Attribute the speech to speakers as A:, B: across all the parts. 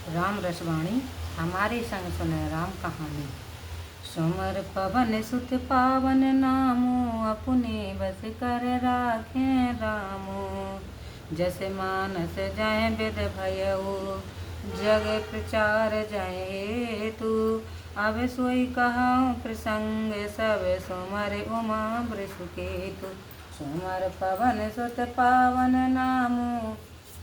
A: राम रसवाणी हमारे संग सुने राम कहानी। सुमर पवन सुत पावन नामो, अपने बस कर राखे रामो। जस मानस जाय विद भयउ, जग प्रचार जाय तू। अब सोई कहूँ प्रसंग, सब सुमर उमा वृषकेतु। सुमर पवन सुत पावन नामो,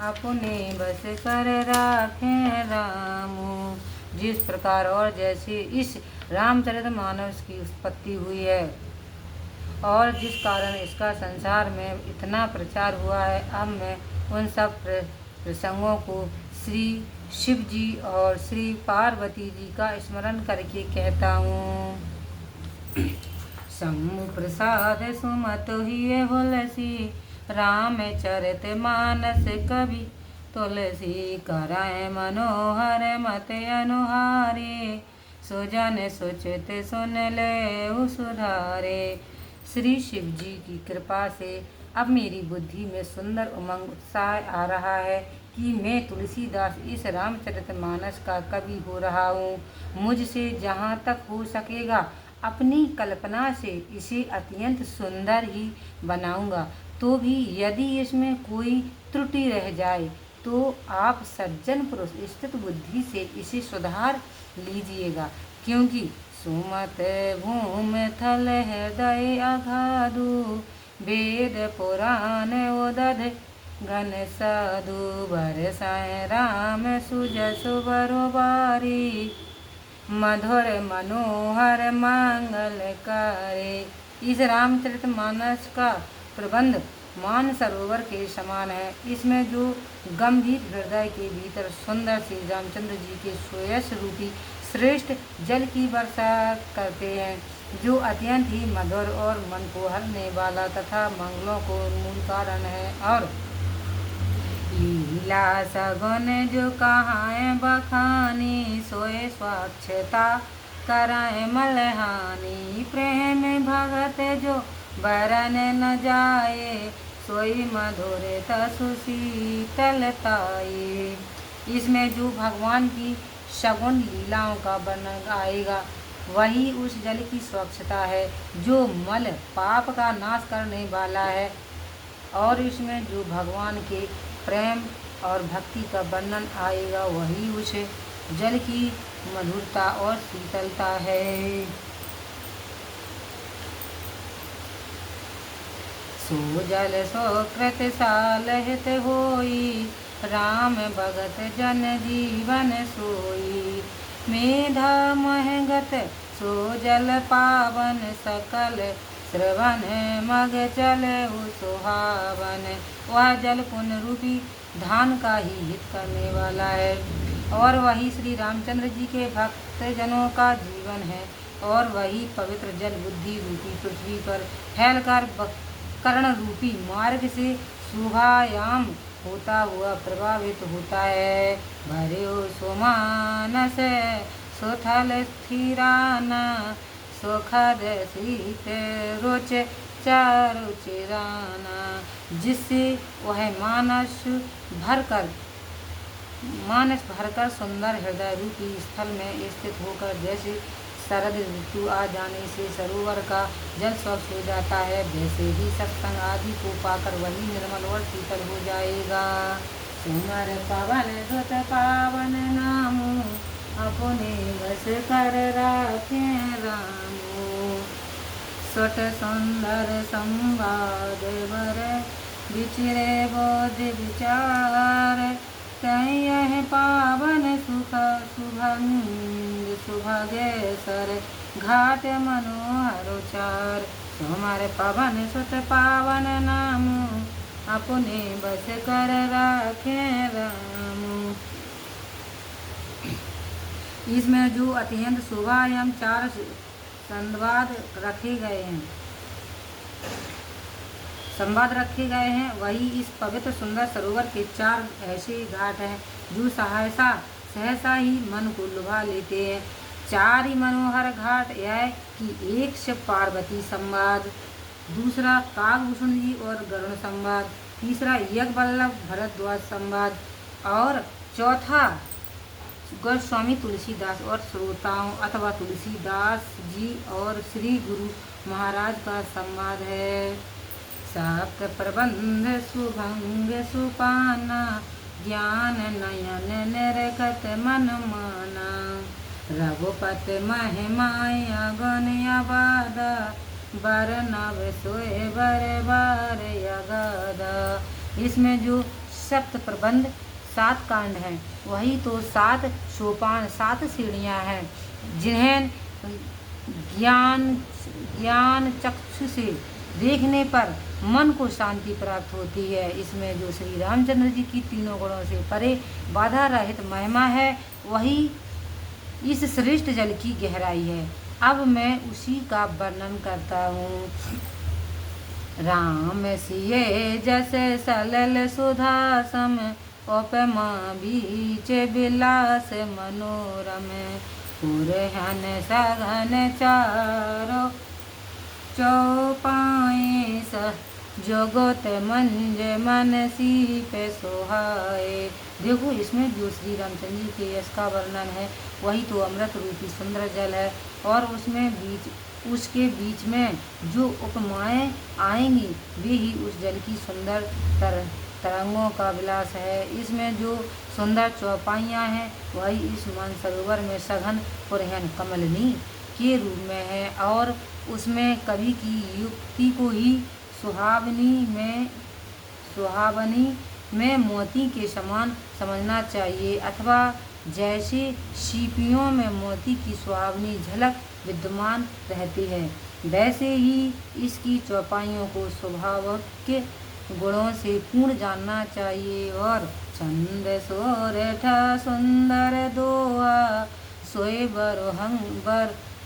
A: अपने बस कर राखे रामो। जिस प्रकार और जैसे इस रामचरितमानस की उत्पत्ति हुई है और जिस कारण इसका संसार में इतना प्रचार हुआ है, अब मैं उन सब प्रसंगों को श्री शिव जी और श्री पार्वती जी का स्मरण करके कहता हूँ। शंभु प्रसाद सुमत ही हुलसी, रामचरित मानस कवि तुलसी। कराए मनोहर मत अनुहारे, सुजन सुचित सुन ले सुधारे। श्री शिव जी की कृपा से अब मेरी बुद्धि में सुंदर उमंग उत्साह आ रहा है कि मैं तुलसीदास इस रामचरितमानस का कवि हो रहा हूँ। मुझसे जहाँ तक हो सकेगा अपनी कल्पना से इसे अत्यंत सुंदर ही बनाऊंगा। तो भी यदि इसमें कोई त्रुटि रह जाए तो आप सज्जन पुरुष स्थित बुद्धि से इसे सुधार लीजिएगा, क्योंकि सुमत भूम थल हृदय अगाधु, वेद पुराण उदध घन साधु। बरसाए राम सुजसु बरोबारी, मधुर मनोहर मंगलकारी। इस रामचरितमानस का प्रबंध मानसरोवर के समान है। इसमें जो गंभीर हृदय के भीतर सुंदर श्री रामचंद्र जी के श्रेयस रूपी श्रेष्ठ जल की वर्षा करते हैं, जो अत्यंत ही मधुर और मन को हरने वाला तथा मंगलों को मूल कारण है। और लीला सगुन जो कहाए बखानी, सोए स्वच्छता कराए मलहानी। प्रेम भगत जो बरन न जाए, सोई मधुरता सुशीतलताई। इसमें जो भगवान की सगुन लीलाओं का वर्णन आएगा वही उस जल की स्वच्छता है जो मल पाप का नाश करने वाला है। और इसमें जो भगवान के प्रेम और भक्ति का वर्णन आएगा वही उस जल की मधुरता और शीतलता है। सो जल सुकृत साल हित होई, राम भगत जन जीवन सोई। मेधा महगत सो जल पावन, सकल श्रवण मग चले सुहावन। वह जल पुण्य रूपी धान का ही हित करने वाला है और वही श्री रामचंद्र जी के भक्त जनों का जीवन है। और वही पवित्र जल बुद्धि रूपी पृथ्वी पर फैलकर कर्ण रूपी मार्ग से शुभायाम होता हुआ प्रभावित होता है। भर्यो सुमानस सुथल स्थिराना, सुखद शीत रुच चारु चिराना। जिससे वह मानस भरकर सुंदर हृदय रूपी स्थल में स्थित होकर जैसे शरद ऋतु आ जाने से सरोवर का जल स्वच्छ हो जाता है, वैसे ही सत्संग आदि को पाकर वही निर्मल और शीतल हो जाएगा। सुमर पवन सुत पावन नामो, अपने बस कर राखे रामो। सुट सुंदर संवाद वर, विचरे बोध विचार। तय पावन सुख सुभंग, सुभगेश्वर घाट मनोहर उचार। सुमर पवन सुत पावन नामो, अपने बस कर राखे रामो। इसमें जो अत्यंत शोभा एवं चार संवाद रखे गए हैं वही इस पवित्र सुंदर सरोवर के चार ऐसे घाट हैं जो सहसा ही मन को लुभा लेते हैं। चार ही मनोहर घाट यह कि एक शिव पार्वती संवाद, दूसरा काकभूषण जी और गरुड़ संवाद, तीसरा यज्ञवल्लभ भरद्वाज संवाद और चौथा गोस्वामी तुलसीदास और श्रोताओं अथवा तुलसीदास जी और श्री गुरु महाराज का संवाद है। सप्त प्रबंध सुभंग सुपाना, ज्ञान नयन निरखत मन माना। रघुपति महिमाया गुण अबाधा, बरनव सोए बर बार यगाधा। इसमें जो सप्त प्रबंध 7 कांड हैं, वही तो 7 सोपान 7 सीढ़ियाँ हैं, जिन्हें ज्ञान चक्षु से देखने पर मन को शांति प्राप्त होती है। इसमें जो श्री रामचंद्र जी की तीनों गुणों से परे बाधा रहित महिमा है, वही इस श्रेष्ठ जल की गहराई है। अब मैं उसी का वर्णन करता हूँ। राम सिए जैसे सलल सुधा सम, उपमा बीच विलास मनोरम। पुरहन सघन चारो चौपाए, जोगत मंज मन सी पे सोहाए। देखो, इसमें जो श्री रामचंद्र जी के यश का वर्णन है, वही तो अमृत रूपी सुंदर जल है, और उसके बीच में जो उपमाएं आएंगी, वे ही उस जल की सुंदर तरंगों का विलास है। इसमें जो सुंदर चौपाइयाँ हैं, वही इस मानसरोवर में सघन पुरहन कमलनी के रूप में है, और उसमें कवि की युक्ति को ही सुहावनी में मोती के समान समझना चाहिए, अथवा जैसे सीपियों में मोती की सुहावनी झलक विद्यमान रहती है, वैसे ही इसकी चौपाइयों को स्वभाव के गुणों से पूर्ण जानना चाहिए। और छंद सोरठ सुंदर दोहा, सोए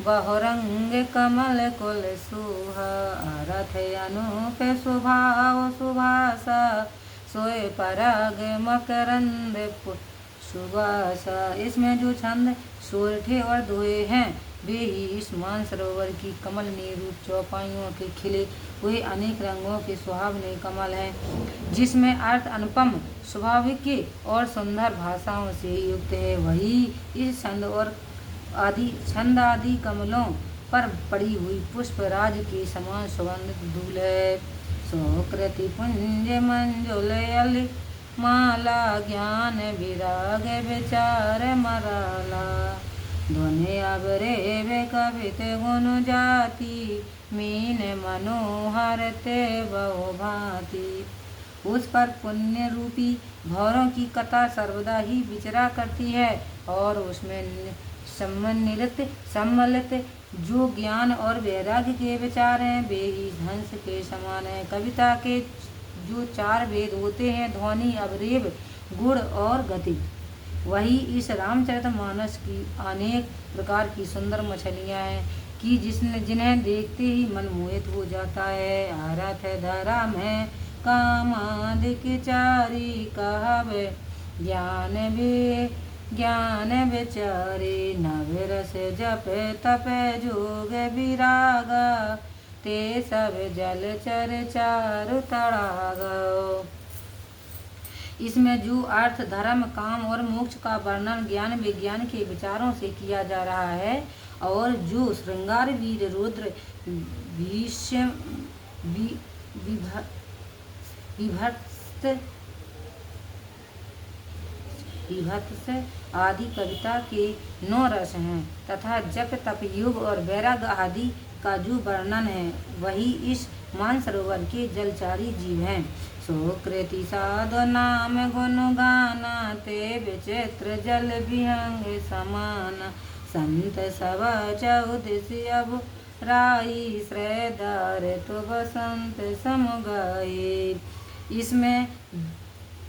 A: बहुरंग कमल कुल सुहा। अर्थ अनूप स्वभाव सुभाषा, सोए पराग मकरंद सुबासा। इसमें जो छंद सोरठे और दोहे हैं, वे ही इस मानसरोवर की कमलनी रूप चौपाइयों के खिले हुए अनेक रंगों के सुहावने कमल हैं, जिसमें अर्थ अनुपम स्वाभाविक और सुंदर भाषाओं से युक्त है। वही इस छंद आदि कमलों पर पड़ी हुई पुष्पराज के समान सुगंधित धूल है। सुकृति पुंज मंजुल अली माला, ज्ञान विराग विचार मराला। ध्वनि अबरे वे कवित गुण जाति, मीन मनोहर ते बहु भांति। उस पर पुण्य रूपी भौरों की कथा सर्वदा ही विचरा करती है, और उसमें सम्मिलित जो ज्ञान और वैराग्य के विचार हैं, वे ही हंस के समान हैं। कविता के जो 4 भेद होते हैं, ध्वनि, अवरेव, गुण और गति, वही इस रामचरितमानस की अनेक प्रकार की सुंदर मछलियाँ हैं कि जिन्हें देखते ही मन मोहित हो जाता है। अर्थ धरा में कामादिक चारी, कहवे ज्ञान विचारे। नवरस जप तप जोग विरागा, ते सब जलचर चारु तड़ागा। इसमें जो अर्थ, धर्म, काम और मोक्ष का वर्णन ज्ञान विज्ञान के विचारों से किया जा रहा है, और जो श्रृंगार वीर रुद्र विभत्स आदि कविता के 9 रस हैं, तथा जप तप योग और वैराग आदि का जो वर्णन है, वही इस मानसरोवर के जलचारी जीव हैं। सुकृति साधु नाम गुण गाना, ते विचित्र जल विहंग समान। संत सब 14 अब राई, श्रेदार तो बसंत सम गाए।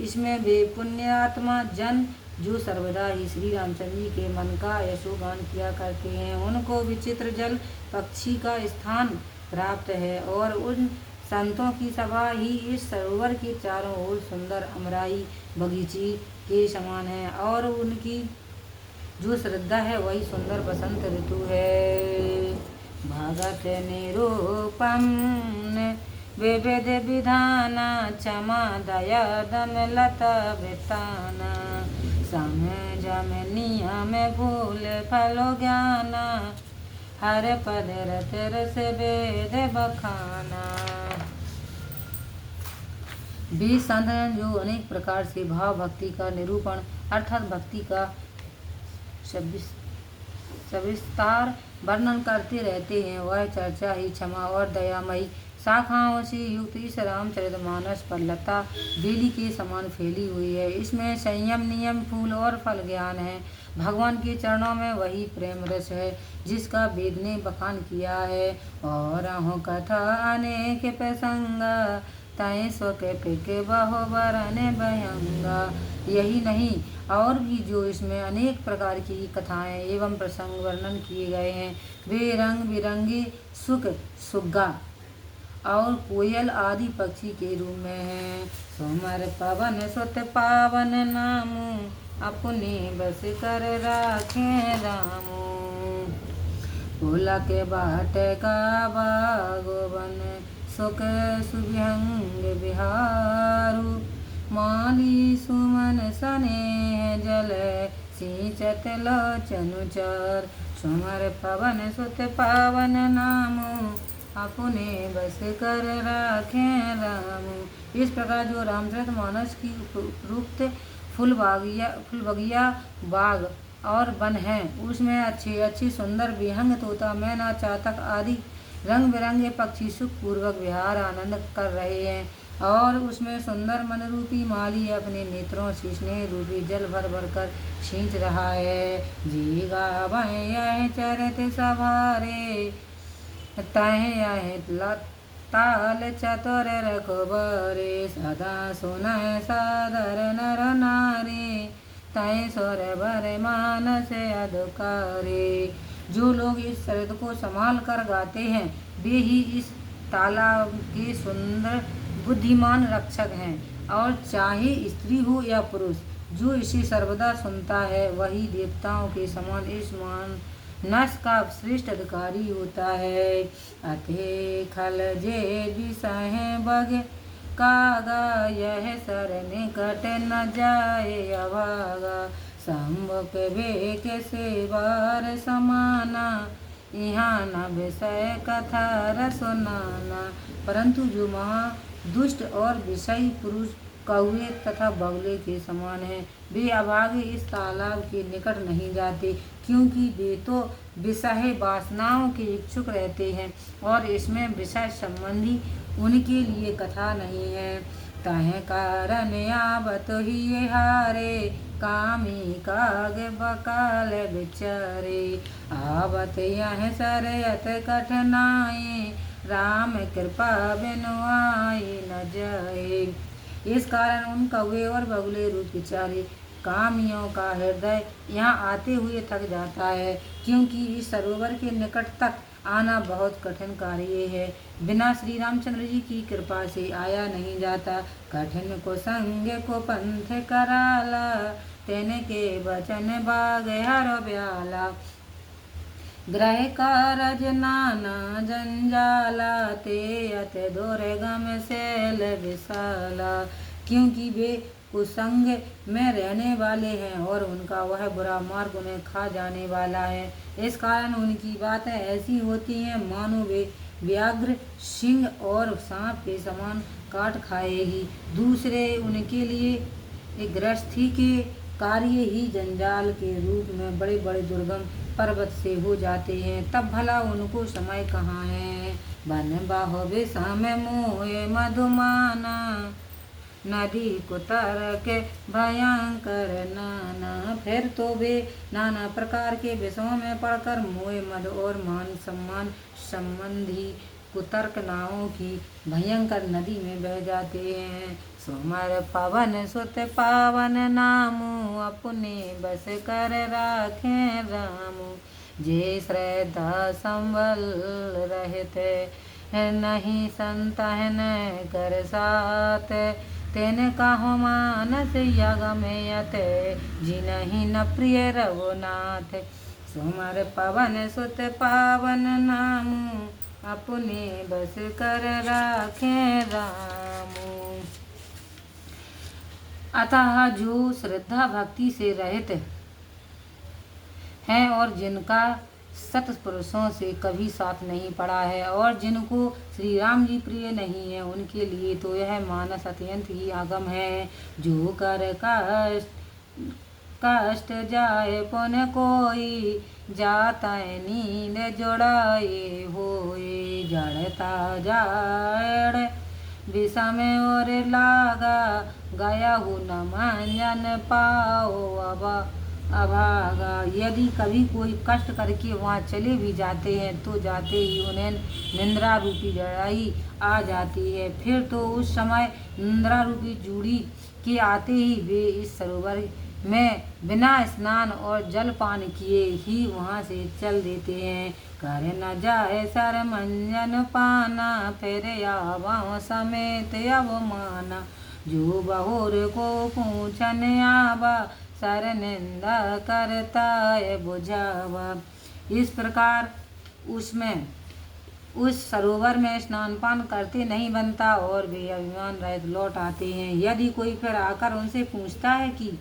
A: इसमें वे पुण्यात्मा जन जो सर्वदा ही श्री रामचंद्र जी के मन का यशोगान किया करते हैं, उनको विचित्र जल पक्षी का स्थान प्राप्त है, और उन संतों की सभा ही इस सरोवर के चारों ओर सुंदर अमराई बगीची के समान है, और उनकी जो श्रद्धा है, वही सुंदर बसंत ऋतु है। भगत निरूपम विविध विधाना, क्षमा दया दम लता विताना। समझा नियम नियम भूल फलो ज्ञाना, हर पद रत रस वेद बखाना। वेद संत हैं जो अनेक प्रकार से भाव भक्ति का निरूपण अर्थात भक्ति का सविस्तार वर्णन करते रहते हैं। वह चर्चा ही क्षमा और दयामयी शाखाओं से युक्त इस रामचरितमानस पर लता बेली के समान फैली हुई है। इसमें संयम नियम फूल और फल ज्ञान है। भगवान के चरणों में वही प्रेम रस है जिसका वेद ने बखान किया है। और कथा अनेक प्रसंग तय स्वके पिके बहु बरने भयंगा। यही नहीं और भी जो इसमें अनेक प्रकार की कथाएं एवं प्रसंग वर्णन किए गए हैं वे रंग बिरंगे सुख सुग्गा और कोयल आदि पक्षी के रूप में हैं। सोमर पवन सुत पावन नामू अपने बस कर राखे रामू। भोला के बाट का बागोवन सुख सुभ्यंग बिहारू। माली सुमन सने जल सिंचत लोचनु चर। सुमर पवन सुत पावन नामो अपने बस कर राखे रामू। इस प्रकार जो रामचरितमानस की उपरुक्त फूल बगिया बाग और वन है उसमें अच्छे सुंदर विहंग तोता मैना चातक आदि रंग बिरंगे पक्षी सुख पूर्वक विहार आनंद कर रहे हैं। और उसमें सुंदर मन रूपी माली अपने नेत्रों से स्नेह रूपी जल भर भर कर खींच रहा है। जी गावै चरित सवारे तह ताल चतुर रखबरे। सदा सुनय सादर नर नारी तय स्वर भर मानस अधकारे। जो लोग इस चरित को संभाल कर गाते हैं वे ही इस तालाब के सुंदर बुद्धिमान रक्षक हैं। और चाहे स्त्री हो या पुरुष जो इसे सर्वदा सुनता है वही देवताओं के समान इस मानस का श्रेष्ठ अधिकारी होता है। अथे खल जे विषय बग कागा यह सर निकट न जाए अभागा। संभक वेक से बार समाना यहाँ न विषय कथा रसोनाना। परंतु जो महा दुष्ट और विषयी पुरुष कौवे तथा बगुले के समान हैं वे अभागे इस तालाब के निकट नहीं जाते क्योंकि वे तो विषय वासनाओं के इच्छुक रहते हैं और इसमें विषय संबंधी उनके लिए कथा नहीं है। तह कारण आवत ही हारे कामी काग बकाल बिचारे। आवत यह सरयत कठिनाई राम कृपा बिनु आई न जाए। इस कारण उन कौवे और बगुले रूप बेचारे कामियों का हृदय यहाँ आते हुए थक जाता है क्योंकि इस सरोवर के निकट तक आना बहुत कठिन कार्य है। बिना श्री रामचंद्र जी की कृपा से आया नहीं जाता। कठिन को संग को पंथ कराला तेने के वचन बाग हर ब्याला। ग्रह कारज नाना जंजाला ते अत दुर्गम शैल विशाला। क्योंकि वे कुसंग में रहने वाले हैं और उनका वह बुरा मार्ग उन्हें खा जाने वाला है। इस कारण उनकी बातें ऐसी होती हैं मानो वे व्याघ्र सिंह और सांप के समान काट खाएगी। दूसरे उनके लिए गृहस्थी के कार्य ही जंजाल के रूप में बड़े बड़े दुर्गम पर्वत से हो जाते हैं। तब भला उनको समय कहाँ है। बन बाहुबे समय मोहे मधुमाना नदी कुतर के भयंकर नाना। फिर तो वे नाना प्रकार के विषयों में पड़कर मोह मद और मान सम्मान संबंधी कुतर्क नावों की भयंकर नदी में बह जाते हैं। सुमर पवन सुत पावन नामो अपने बस कर राखे रामो। जे श्रद्धा संबल रहते नहीं संतहन कर साथ तेन काहु मानस यगमयत जिनहि न प्रिय रघुनाथ। सुमर पवन सुत पावन नामो अपने बस कर राखे रामो। अतः जो श्रद्धा भक्ति से रहित हैं और जिनका सत्पुरुषों से कभी साथ नहीं पड़ा है और जिनको श्री राम जी प्रिय नहीं है, उनके लिए तो यह मानस अत्यंत ही आगम है। जो कर कष्ट जाए पुन कोई, जाता नींद जोड़ाए होए। जड़ता जाड़ विषम और लागा, गया हूँ न मंजन पाओ अभागा। यदि कभी कोई कष्ट करके वहाँ चले भी जाते हैं तो जाते ही उन्हें निंद्रा रूपी जड़ाई आ जाती है। फिर तो उस समय निंद्रा रूपी जूड़ी के आते ही वे इस सरोवर में बिना स्नान और जलपान किए ही वहाँ से चल देते हैं। कर न जाए सर मंजन पाना, फिर आवा समेत अवमाना। जो बहुर को पूछन आवा, सर निंदा करता है बुझावा। इस प्रकार उस सरोवर में स्नान पान करते नहीं बनता और वे अभिमान रहित लौट आते हैं। यदि कोई फिर आकर उनसे पूछता है कि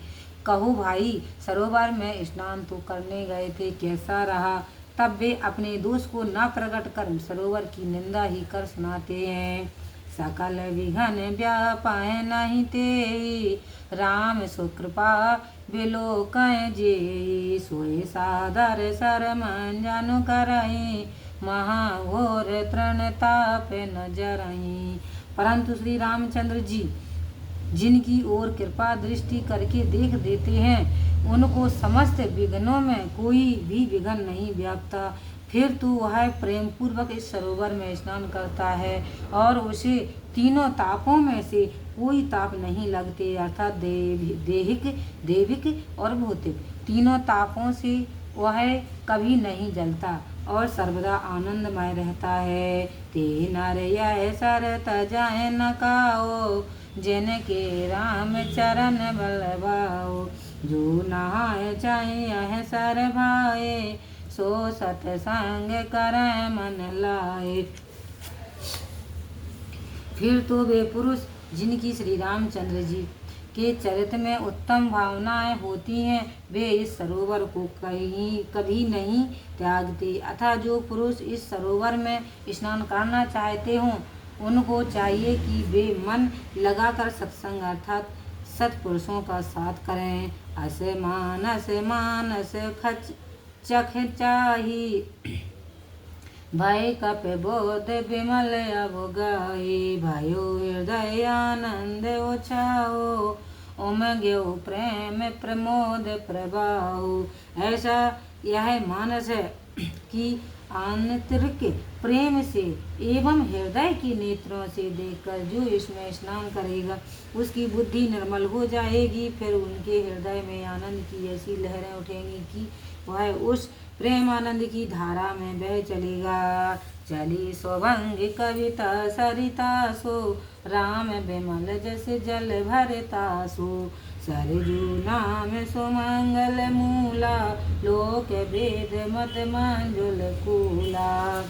A: कहो भाई, सरोवर में स्नान तो करने गए थे, कैसा रहा, तब वे अपने दोष को न प्रकट कर सरोवर की निंदा ही कर सुनाते हैं। सकल विघन व्यापाय नहीं ते, राम सुकृपा बिलोकय जे। सोए सादर सर मंजन करई, महाघोर तृणताप नजरई। परंतु श्री रामचंद्र जी जिनकी ओर कृपा दृष्टि करके देख देते हैं, उनको समस्त विघ्नों में कोई भी विघ्न नहीं व्यापता। फिर तो वह प्रेम पूर्वक इस सरोवर में स्नान करता है और उसे तीनों तापों में से कोई ताप नहीं लगते, अर्थात देहिक, देविक और भौतिक। तीनों तापों से वह कभी नहीं जलता और सर्वदा आनंदमय रहता है। ते नर यह सर तजाए न काओ, जिनके राम चरण बलवाओ। जो नहाय चाहे यह सर भाए, सो सतसंग करे मन लाए। फिर तो वे पुरुष जिनकी श्री रामचंद्र जी के चरित्र में उत्तम भावनाएं होती हैं, वे इस सरोवर को कभी नहीं त्यागते। अतः जो पुरुष इस सरोवर में स्नान करना चाहते हों, उनको चाहिए कि वे मन लगाकर सत्संग अर्थात सत्पुरुषों का साथ करें। अस मानस खच चख चाही, भय कप बोध विमल अवगाई। भयो हृदय आनंद उछाओ, उमग्यो प्रेम प्रमोद प्रभाओ। ऐसा यह मानस है कि आंतरिक प्रेम से एवं हृदय की नेत्रों से देखकर जो इसमें स्नान करेगा, उसकी बुद्धि निर्मल हो जाएगी। फिर उनके हृदय में आनंद की ऐसी लहरें उठेंगी कि वह उस प्रेम आनंद की धारा में बह चलेगा। चली स्वभंग कविता सरिता सो, राम बिमल जस जल भरता सो। सरजू नाम सुमंगल मूला, लोक वेद मत मंजुल कूला।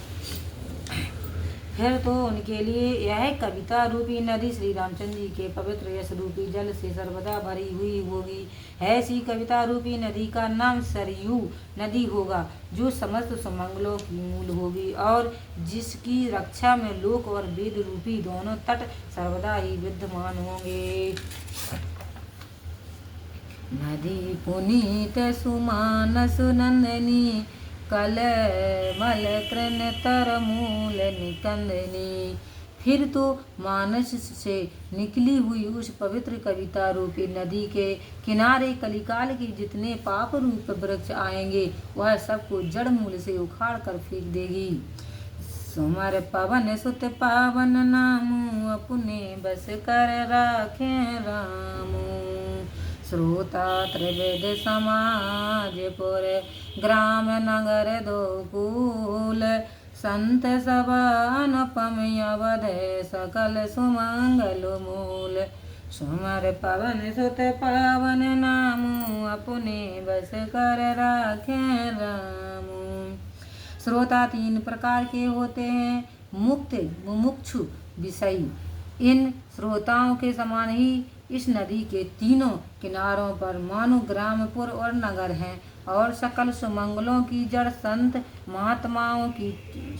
A: फिर तो उनके लिए यह कविता रूपी नदी श्री रामचंद्र जी के पवित्र यश रूपी जल से सर्वदा भरी हुई होगी। ऐसी कविता रूपी नदी का नाम सरयू नदी होगा, जो समस्त सुमंगलों की मूल होगी और जिसकी रक्षा में लोक और वेद रूपी दोनों तट सर्वदा ही विद्यमान होंगे। नदी पुनीत सुमानस नंदनी, कलमल कृन तर मूल निकंदनी। फिर तो मानस से निकली हुई उस पवित्र कविता रूपी नदी के किनारे कलिकाल के जितने पाप रूप वृक्ष आएंगे, वह सबको जड़ मूल से उखाड़ कर फेंक देगी। सुमर पवन सुत पावन नामू, अपने बस कर राखे रामू। श्रोता त्रिविध समाज पुर, ग्राम नगर दो कूल। संत सभा अनुपम अवध, सकल सुमंगल मूल। सुमर पवन सुत पावन नामू, अपने बस कर राखे रामू। श्रोता तीन प्रकार के होते हैं, मुक्त, मुमुक्षु, विषयी। इन श्रोताओं के समान ही इस नदी के तीनों किनारों पर मानो ग्रामपुर और नगर हैं और सकल सुमंगलों की जड़ संत महात्माओं की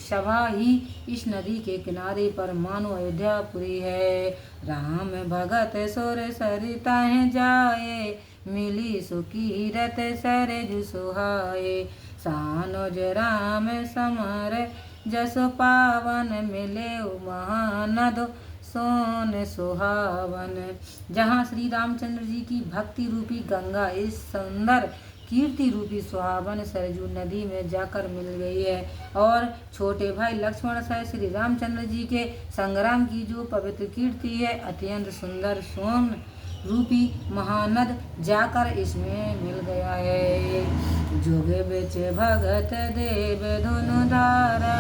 A: सभा ही इस नदी के किनारे पर मानो अयोध्यापुरी है। राम भगत सुर सरिताएं जाए, मिली सुकीरत सरजु सुहाए। सानुज राम समर जस पावन, मिले महानद सोन सुहावन। जहाँ श्री रामचंद्र जी की भक्ति रूपी गंगा इस सुंदर कीर्ति रूपी सुहावन सरजू नदी में जाकर मिल गई है और छोटे भाई लक्ष्मण सह श्री रामचंद्र जी के संग्राम की जो पवित्र कीर्ति है, अत्यंत सुंदर सोन रूपी महानद जाकर इसमें मिल गया है। जोगे बेच भगत देव धुनु धारा,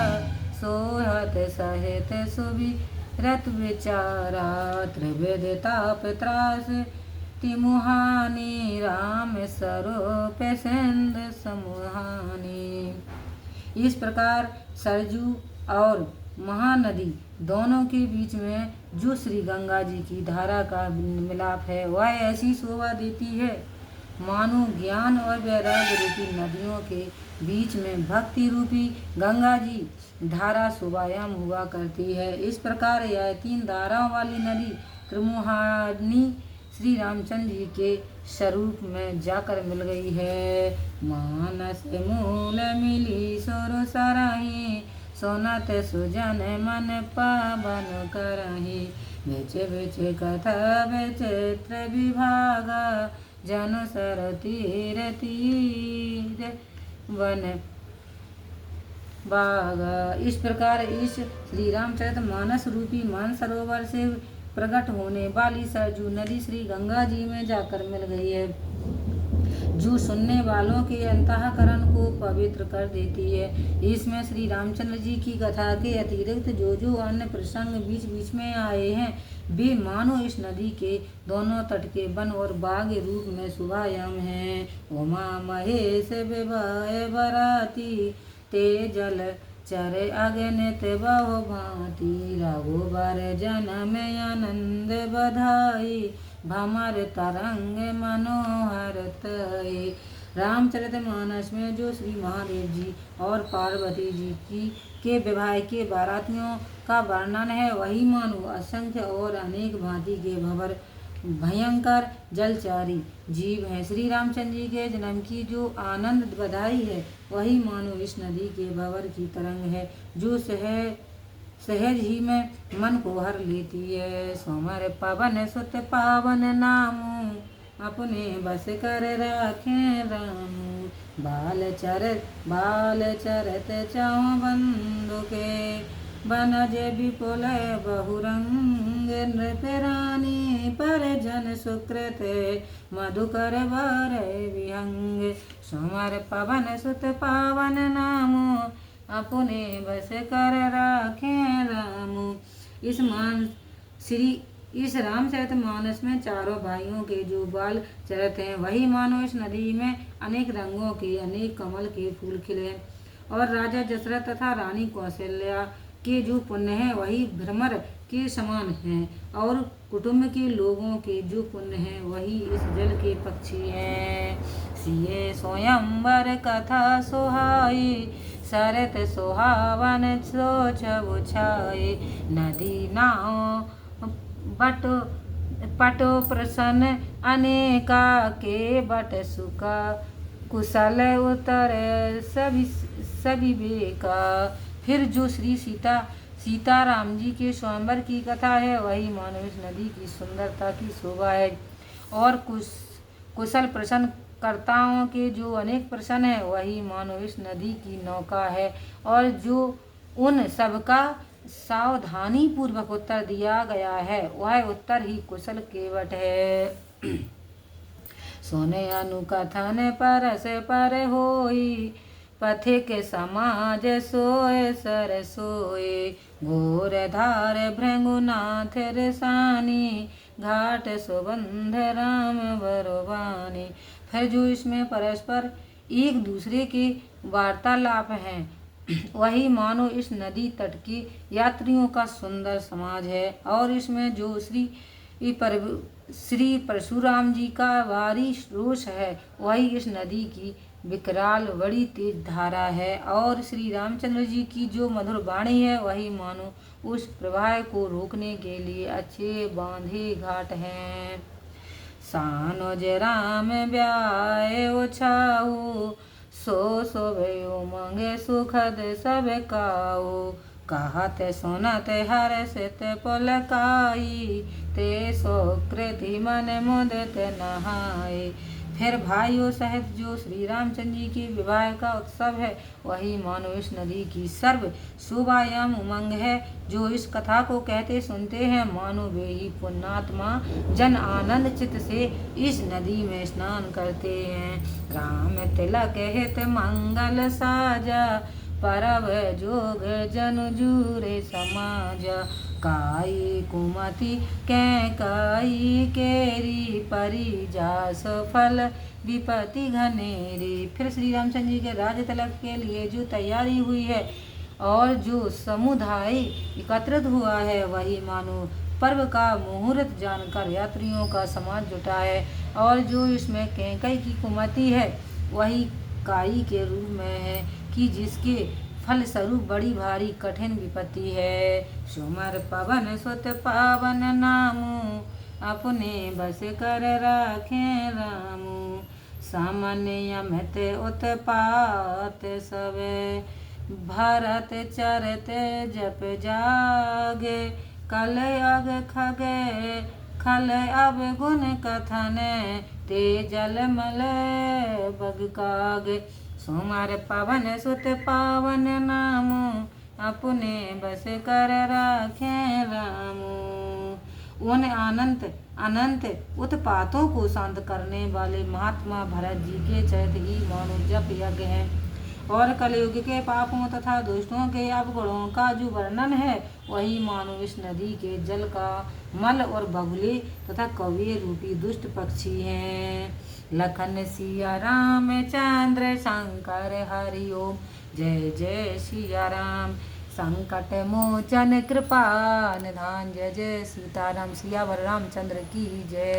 A: सोहत सहित सुबी रत विचारा। त्रिविध ताप त्रास तिमुहानी, राम स्वरूप सिंध समुहानी। इस प्रकार सरजू और महानदी दोनों के बीच में जो श्री गंगा जी की धारा का मिलाप है वह ऐसी शोभा देती है मानो ज्ञान और वैराग्य रूपी नदियों के बीच में भक्ति रूपी गंगा जी धारा शोभायाम हुआ करती है। इस प्रकार यह 3 धाराओं वाली नदी त्रिमुहानी श्री रामचंद्र जी के स्वरूप में जाकर मिल गई है। मानस मूल मिली सुर सरहि, सोनत सुजन मन पावन करहि। बेच बेच कथा विचित्र विभागा, जनु सर तीर तीर वन बागा। इस प्रकार इस श्री रामचरित मानस रूपी मानसरोवर से प्रकट होने वाली सरजू नदी श्री गंगा जी में जाकर मिल गई है, जो सुनने वालों के अंतःकरण को पवित्र कर देती है। इसमें श्री रामचंद्र जी की कथा के अतिरिक्त जो जो अन्य प्रसंग बीच बीच में आए हैं वे मानो इस नदी के दोनों तट के वन और बाग रूप में शुभायाम हैं। उमा महेश विवाह बराती, ते जल चरे अगणित बहु भांति। रघुबर जनम आनंद बधाई, भमर तरंग मनोहर तय। रामचरितमानस में जो श्री महादेव जी और पार्वती जी की के विवाह के बारातियों का वर्णन है वही मानो असंख्य और अनेक भांति के भंवर भयंकर जलचारी जीव हैं। श्री रामचंद्र जी के जन्म की जो आनंद बधाई है वही मानो इस नदी के भंवर की तरंग है जो सहज ही में मन को हर लेती है। सोमर पवन सुत पावन नामू, अपने बस कर राखे रामू। बाल चरत चाऊ बंधु के, बनज विपुल बहुरंग। नृपरानी पर जन सुकृत, मधुकर वर विहंग। सोमर पवन सुत पावन नामो, अपने बस कर राखे रामू। इस रामचरितमानस में चारों भाइयों के जो बाल चरित हैं वही मानो इस नदी में अनेक रंगों के अनेक कमल के फूल खिले और राजा दशरथ तथा रानी कौशल्या के जो पुण्य है वही भ्रमर के समान हैं और कुटुंब के लोगों के जो पुण्य है वही इस जल के पक्षी हैं। सिए स्वयंवर कथा सोहाई, सरत सुहावन सोच बुझाए। नदी नाव पटो प्रसन्न, अनेका के बट सुका। कुशल उतर सभी बेका। फिर जो श्री सीताराम जी के स्वयंवर की कथा है वही मानो इस नदी की सुंदरता की शोभा है और कुशल प्रसन्न कर्ताओं के जो अनेक प्रश्न है वही मानो इस नदी की नौका है और जो उन सबका सावधानी पूर्वक उत्तर दिया गया है वह उत्तर ही कुशल केवट है। सोने अनुकथन परस पर होई, पथिक समाज सोए सर सोए। घोर धार भृंगुनाथ रसानी, घाट सुबंध राम बरवानी। फिर जो इसमें परस्पर एक दूसरे के वार्तालाप हैं वही मानो इस नदी तट के यात्रियों का सुंदर समाज है और इसमें जो श्री ये श्री परशुराम जी का भारी रोष है, वही इस नदी की विकराल बड़ी तेज धारा है, और श्री रामचंद्र जी की जो मधुर वाणी है वही मानो उस प्रवाह को रोकने के लिए अच्छे बांधे घाट हैं। सानो जे राम ब्याए ओछाऊ, सो सोभयो मांगे सुखद सब काऊ। कहत सुनत हर्षित पुलकाई, ते सुकृति मन मुदित नहाए। फिर भाइयों सहित जो श्री रामचंद्र जी के विवाह का उत्सव है वही मानो इस नदी की सर्व शोभायाम उमंग है। जो इस कथा को कहते सुनते हैं मानो वे ही पुण्यात्मा जन आनंद चित्त से इस नदी में स्नान करते हैं। राम तिलक हित मंगल साजा, परब जोग जन जूरे समाज। काई कुमति कैकाई केरी, परी जास फल विपत्ति घनेरी। फिर श्री रामचंद्र जी के राज्य तिलक के लिए जो तैयारी हुई है और जो समुदाय एकत्रित हुआ है वही मानो पर्व का मुहूर्त जानकर यात्रियों का समाज जुटा है, और जो इसमें कैकई की कुमति है वही काई के रूप में है कि जिसके फल स्वरूप बड़ी भारी कठिन विपत्ति है। सुमर पवन सुत पावन नामू, अपने बस कर राखे रामू। सामान्य अमित उत्पात सबे, भरत चरत जप जागे। कल अग खगे खल अब गुण कथन, ते जल मल बग कागे। सुमर पवन सुत पावन नामू, अपने बस कर राखे रामू। उन अनंत उत्पातों को शांत करने वाले महात्मा भरत जी के चरित्र ही मानो जप यज्ञ है, और कलयुग के पापों तथा दुष्टों के अवगुणों का जो वर्णन है वही मानो इस नदी के जल का मल और बगुले तथा कौवे रूपी दुष्ट पक्षी हैं। लखन सिया राम चंद्र शंकर हरि ओम। जय जय सिया राम। संकट मोचन कृपा निधान। जय जय सीताराम। सियावर रामचंद्र की जय।